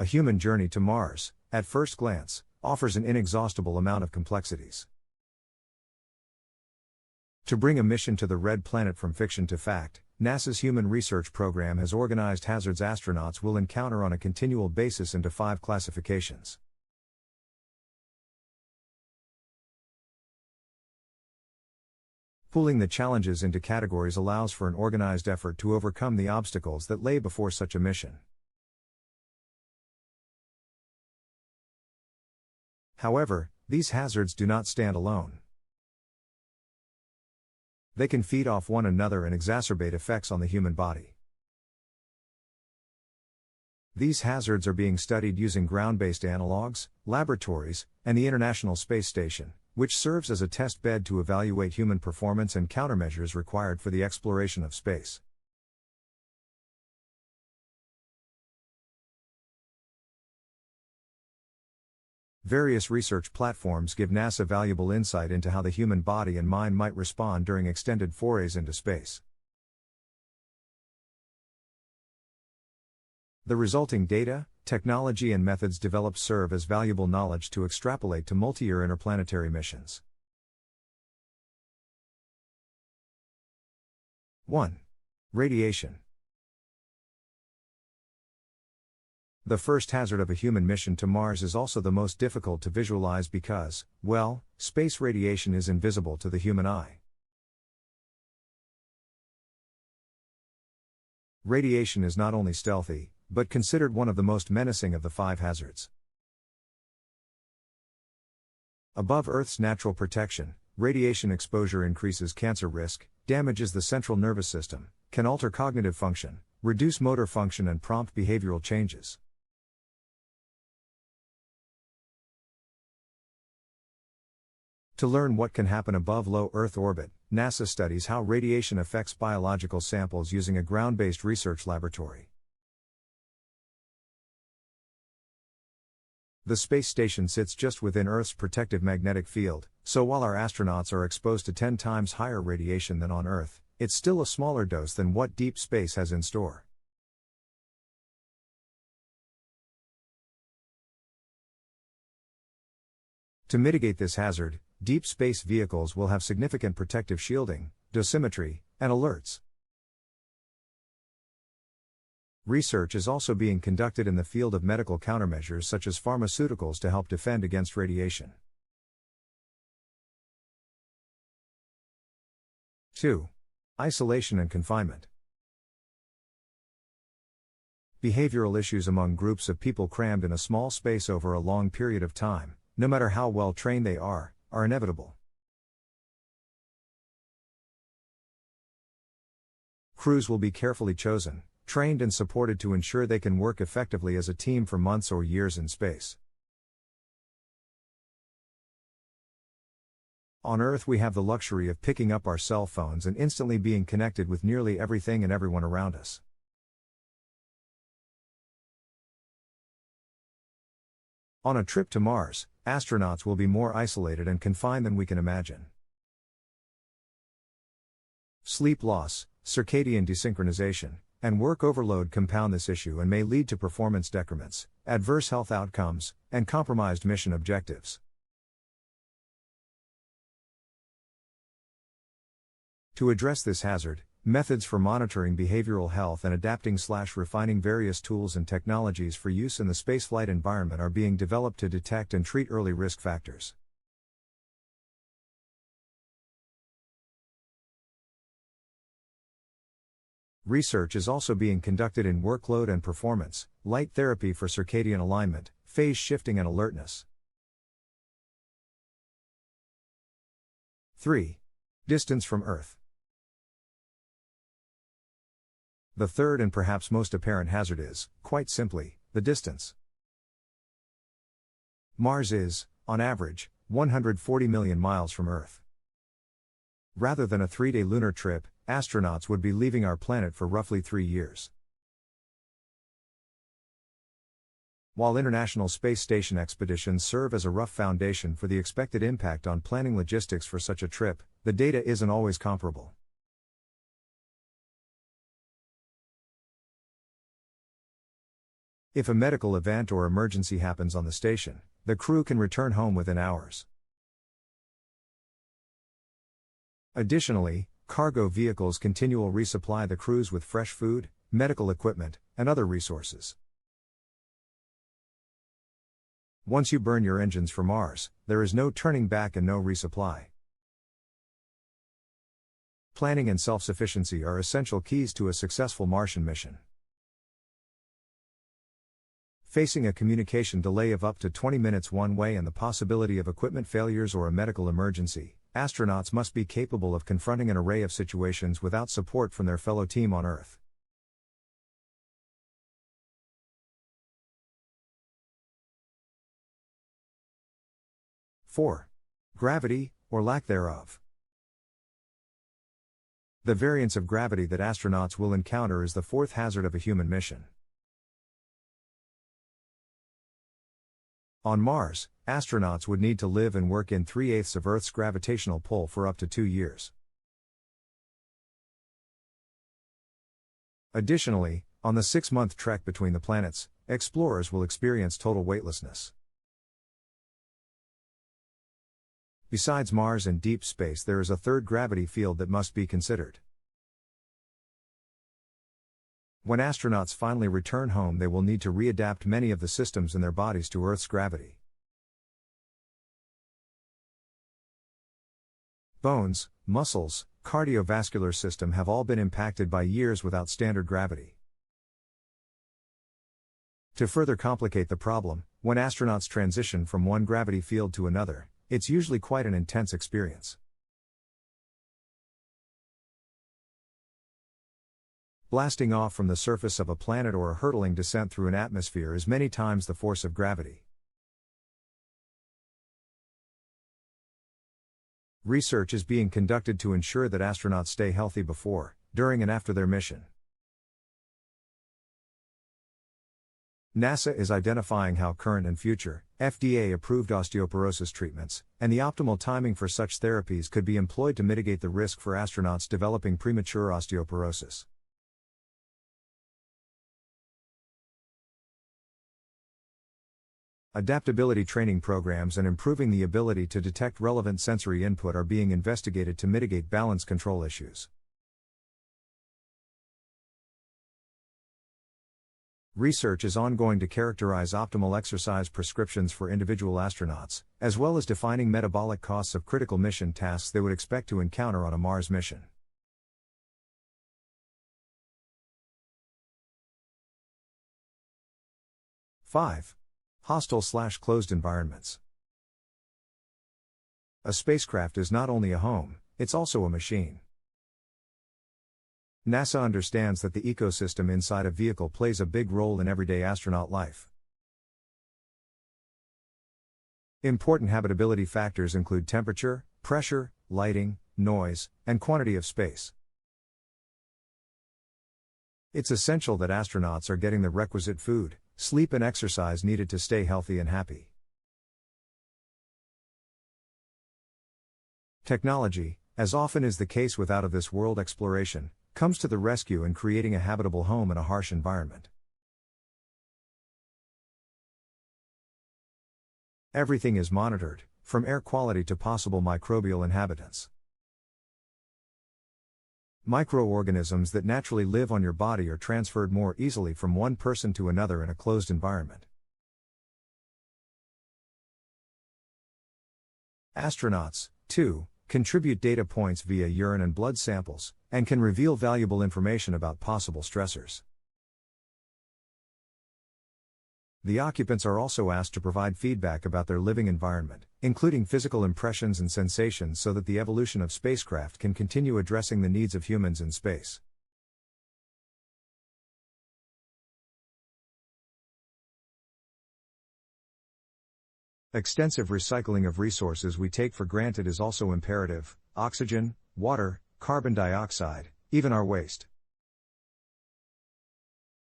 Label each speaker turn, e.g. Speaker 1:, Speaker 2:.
Speaker 1: A human journey to Mars, at first glance, offers an inexhaustible amount of complexities. To bring a mission to the Red Planet from fiction to fact, NASA's Human Research Program has organized hazards astronauts will encounter on a continual basis into 5 classifications. Pooling the challenges into categories allows for an organized effort to overcome the obstacles that lay before such a mission. However, these hazards do not stand alone. They can feed off one another and exacerbate effects on the human body. These hazards are being studied using ground-based analogs, laboratories, and the International Space Station, which serves as a test bed to evaluate human performance and countermeasures required for the exploration of space. Various research platforms give NASA valuable insight into how the human body and mind might respond during extended forays into space. The resulting data, technology and methods developed serve as valuable knowledge to extrapolate to multi-year interplanetary missions. 1. Radiation. The first hazard of a human mission to Mars is also the most difficult to visualize because, well, space radiation is invisible to the human eye. Radiation is not only stealthy, but considered one of the most menacing of the 5 hazards. Above Earth's natural protection, radiation exposure increases cancer risk, damages the central nervous system, can alter cognitive function, reduce motor function and prompt behavioral changes. To learn what can happen above low Earth orbit, NASA studies how radiation affects biological samples using a ground-based research laboratory. The space station sits just within Earth's protective magnetic field, so while our astronauts are exposed to 10 times higher radiation than on Earth, it's still a smaller dose than what deep space has in store. To mitigate this hazard, deep space vehicles will have significant protective shielding, dosimetry, and alerts. Research is also being conducted in the field of medical countermeasures such as pharmaceuticals to help defend against radiation. 2. Isolation and confinement. Behavioral issues among groups of people crammed in a small space over a long period of time, no matter how well trained they are inevitable. Crews will be carefully chosen, trained and supported to ensure they can work effectively as a team for months or years in space. On Earth we have the luxury of picking up our cell phones and instantly being connected with nearly everything and everyone around us. On a trip to Mars, astronauts will be more isolated and confined than we can imagine. Sleep loss, circadian desynchronization, and work overload compound this issue and may lead to performance decrements, adverse health outcomes, and compromised mission objectives. To address this hazard, methods for monitoring behavioral health and adapting/refining various tools and technologies for use in the spaceflight environment are being developed to detect and treat early risk factors. Research is also being conducted in workload and performance, light therapy for circadian alignment, phase shifting and alertness. 3. Distance from Earth. The third and perhaps most apparent hazard is, quite simply, the distance. Mars is, on average, 140 million miles from Earth. Rather than a 3-day lunar trip, astronauts would be leaving our planet for roughly 3 years. While International Space Station expeditions serve as a rough foundation for the expected impact on planning logistics for such a trip, the data isn't always comparable. If a medical event or emergency happens on the station, the crew can return home within hours. Additionally, cargo vehicles continually resupply the crews with fresh food, medical equipment, and other resources. Once you burn your engines for Mars, there is no turning back and no resupply. Planning and self-sufficiency are essential keys to a successful Martian mission. Facing a communication delay of up to 20 minutes one way and the possibility of equipment failures or a medical emergency, astronauts must be capable of confronting an array of situations without support from their fellow team on Earth. (4) Gravity, or lack thereof. The variance of gravity that astronauts will encounter is the fourth hazard of a human mission. On Mars, astronauts would need to live and work in 3/8 of Earth's gravitational pull for up to 2 years. Additionally, on the 6-month trek between the planets, explorers will experience total weightlessness. Besides Mars and deep space, there is a third gravity field that must be considered. When astronauts finally return home, they will need to readapt many of the systems in their bodies to Earth's gravity. Bones, muscles, cardiovascular system have all been impacted by years without standard gravity. To further complicate the problem, when astronauts transition from one gravity field to another, it's usually quite an intense experience. Blasting off from the surface of a planet or a hurtling descent through an atmosphere is many times the force of gravity. Research is being conducted to ensure that astronauts stay healthy before, during and after their mission. NASA is identifying how current and future, FDA-approved osteoporosis treatments, and the optimal timing for such therapies could be employed to mitigate the risk for astronauts developing premature osteoporosis. Adaptability training programs and improving the ability to detect relevant sensory input are being investigated to mitigate balance control issues. Research is ongoing to characterize optimal exercise prescriptions for individual astronauts, as well as defining metabolic costs of critical mission tasks they would expect to encounter on a Mars mission. (5) Hostile/closed environments. A spacecraft is not only a home, it's also a machine. NASA understands that the ecosystem inside a vehicle plays a big role in everyday astronaut life. Important habitability factors include temperature, pressure, lighting, noise, and quantity of space. It's essential that astronauts are getting the requisite food, sleep, and exercise needed to stay healthy and happy. Technology, as often is the case with out-of-this-world exploration, comes to the rescue in creating a habitable home in a harsh environment. Everything is monitored, from air quality to possible microbial inhabitants. Microorganisms that naturally live on your body are transferred more easily from one person to another in a closed environment. Astronauts, too, contribute data points via urine and blood samples, and can reveal valuable information about possible stressors. The occupants are also asked to provide feedback about their living environment, including physical impressions and sensations, so that the evolution of spacecraft can continue addressing the needs of humans in space. Extensive recycling of resources we take for granted is also imperative: oxygen, water, carbon dioxide, even our waste.